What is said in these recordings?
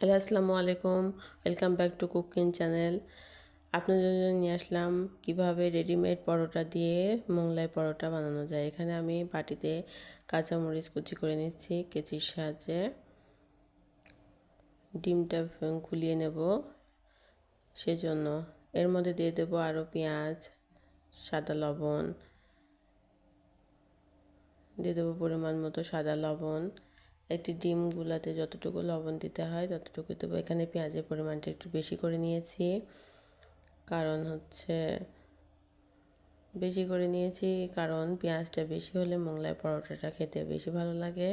Hello আসসালামু আলাইকুম, welcome back to cooking channel. আপনাদের জন্য নিয়ে আসলাম কীভাবে রেডিমেড পরোটা দিয়ে মোগলাই পরোটা বানানো যায়। এখানে আমি বাটিতে কাঁচামরিচ কুচি করে নিচ্ছি কেচির সাহায্যে। ডিমটা গুলিয়ে নেব, সেজন্য এর মধ্যে দিয়ে দেবো আরও পেঁয়াজ, সাদা লবণ, দিয়ে দেবো পরিমাণ মতো সাদা লবণ। একটি ডিম গুলাতে যতটুকু লবণ দিতে হয় ততটুকু দেবো। এখানে পেঁয়াজের পরিমাণটা একটু বেশি করে নিয়েছি, কারণ পেঁয়াজটা বেশি হলে মোগলাই পরোটাটা খেতে বেশি ভালো লাগে।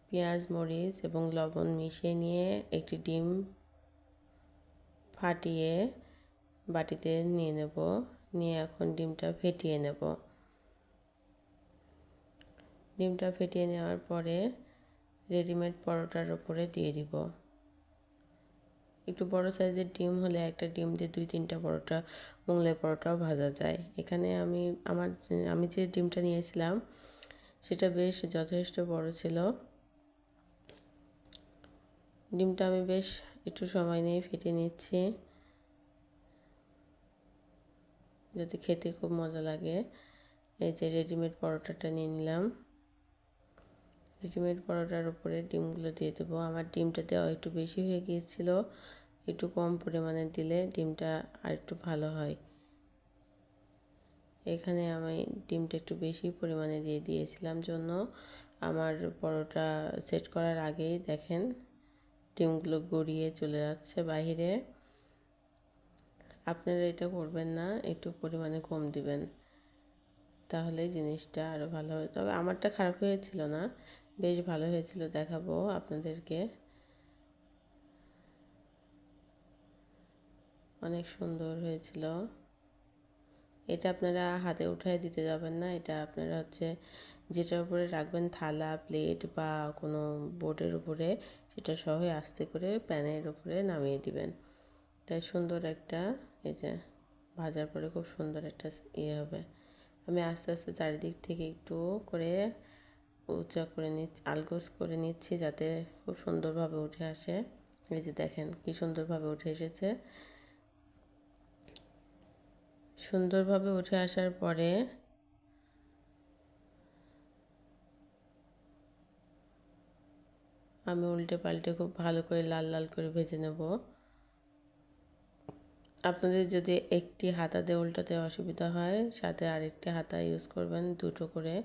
পেঁয়াজ, মরিচ এবং লবণ মিশিয়ে নিয়ে একটি ডিম ফাটিয়ে বাটিতে নিয়ে নেব। নিয়ে এখন ডিমটা ফেটিয়ে নেব। ডিমটা ফেটিয়ে নেওয়ার পরে রেডিমেড পরোটার উপরে দিয়ে দিব। একটু বড় সাইজের ডিম হলে একটা ডিম দিয়ে 2-3টা পরোটা মোগলাই পরোটাও ভাজা যায়। এখানে আমি যে ডিমটা নিয়েছিলাম সেটা বেশ যথেষ্ট বড় ছিল। ডিমটা আমি বেশ একটু সময় নিয়ে ফেটিয়ে নিচ্ছি, যাতে খেতে খুব মজা লাগে। এই যে রেডিমেড পরোটাটা নিয়ে নিলাম। রেডিমেড পরোটার উপরে ডিমগুলো দিয়ে দেবো। আমার ডিমটা দেওয়া একটু বেশি হয়ে গিয়েছিল, একটু কম পরিমাণে দিলে ডিমটা আর একটু ভালো হয়। এখানে আমি ডিমটা একটু বেশি পরিমাণে দিয়ে দিয়েছিলাম জন্য আমার পরোটা সেট করার আগেই দেখেন ডিমগুলো গড়িয়ে চলে যাচ্ছে বাহিরে। আপনারা এটা করবেন না, একটু পরিমাণে কম দিবেন, তাহলে জিনিসটা আরও ভালো হয়। তবে আমারটা খারাপ হয়েছিল না, বেশ ভালো হয়েছিল, দেখাবো আপনাদেরকে। অনেক সুন্দর হয়েছিল। এটা আপনারা হাতে উঠায় দিতে যাবেন না, এটা আপনারা যেটার উপরে রাখবেন, থালা, প্লেট বা কোনো বোর্ডের উপরে, সেটা সহ আস্তে করে প্যানের উপরে নামিয়ে দিবেন। তাই সুন্দর একটা, এই যে ভাজার পরে খুব সুন্দর একটা হবে। আমি আস্তে আস্তে চারিদিক থেকে একটু করে উঁচা করে নিচ্ছি, আলগোজ করে নিচ্ছি, যাতে খুব সুন্দরভাবে উঠে আসে। এই যে দেখেন কি সুন্দরভাবে উঠে এসেছে। সুন্দরভাবে উঠে আসার পরে আমি উল্টে পাল্টে খুব ভালো করে লাল লাল করে ভেজে নেব। আপনাদের যদি একটি হাতা দিয়ে উল্টাতে অসুবিধা হয়, সাথে আরেকটি হাতা ইউজ করবেন, দুটো করে,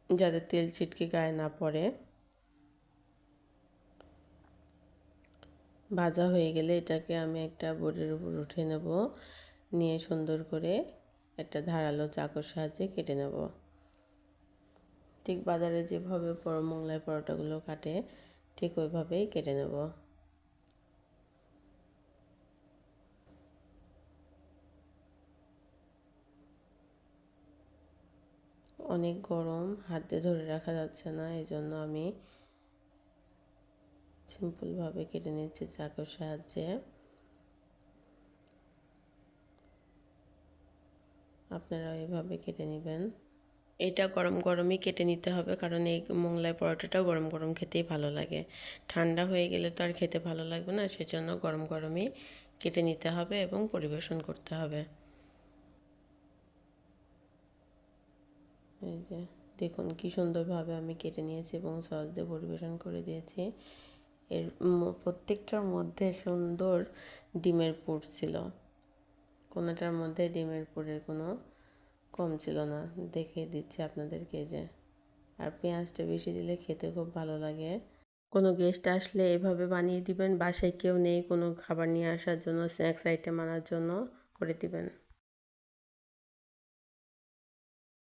যাতে তেল ছিটকে গায়ে না পড়ে। ভাজা হয়ে গেলে এটাকে আমি একটা বোর্ডের উপর উঠে নেব, নিয়ে সুন্দর করে একটা ধারালো চাকুর সাহায্যে কেটে নেব। ঠিক বাজারে যেভাবে মোগলাই পরোটাগুলো কাটে ঠিক ওইভাবেই কেটে নেব। অনেক গরম, হাত দিয়ে ধরে রাখা যাচ্ছে না, এই জন্য আমি সিম্পলভাবে কেটে নিচ্ছি চাকুর সাহায্যে। আপনারা এইভাবে কেটে নেবেন। এটা গরম গরমই কেটে নিতে হবে, কারণ এই মোগলাই পরোটাটা গরম গরম খেতেই ভালো লাগে। ঠান্ডা হয়ে গেলে তো আর খেতে ভালো লাগবে না, সেজন্য গরম গরমই কেটে নিতে হবে এবং পরিবেশন করতে হবে। এই যে দেখুন কি সুন্দরভাবে আমি কেটে নিয়েছি এবং সস দিয়ে পরিবেশন করে দিয়েছি। এর প্রত্যেকটার মধ্যে সুন্দর ডিমের পুর ছিল, কোনোটার মধ্যে ডিমের পুরের কোনো কম ছিল না। দেখে দিচ্ছি আপনাদেরকে যে, আর পেঁয়াজটা বেশি দিলে খেতে খুব ভালো লাগে। কোনো গেস্ট আসলে এভাবে বানিয়ে দিবেন, বাসায় কেউ নেই কোনো খাবার নিয়ে আসার জন্য, স্ন্যাক্স আইটেম আনার জন্য করে দিবেন।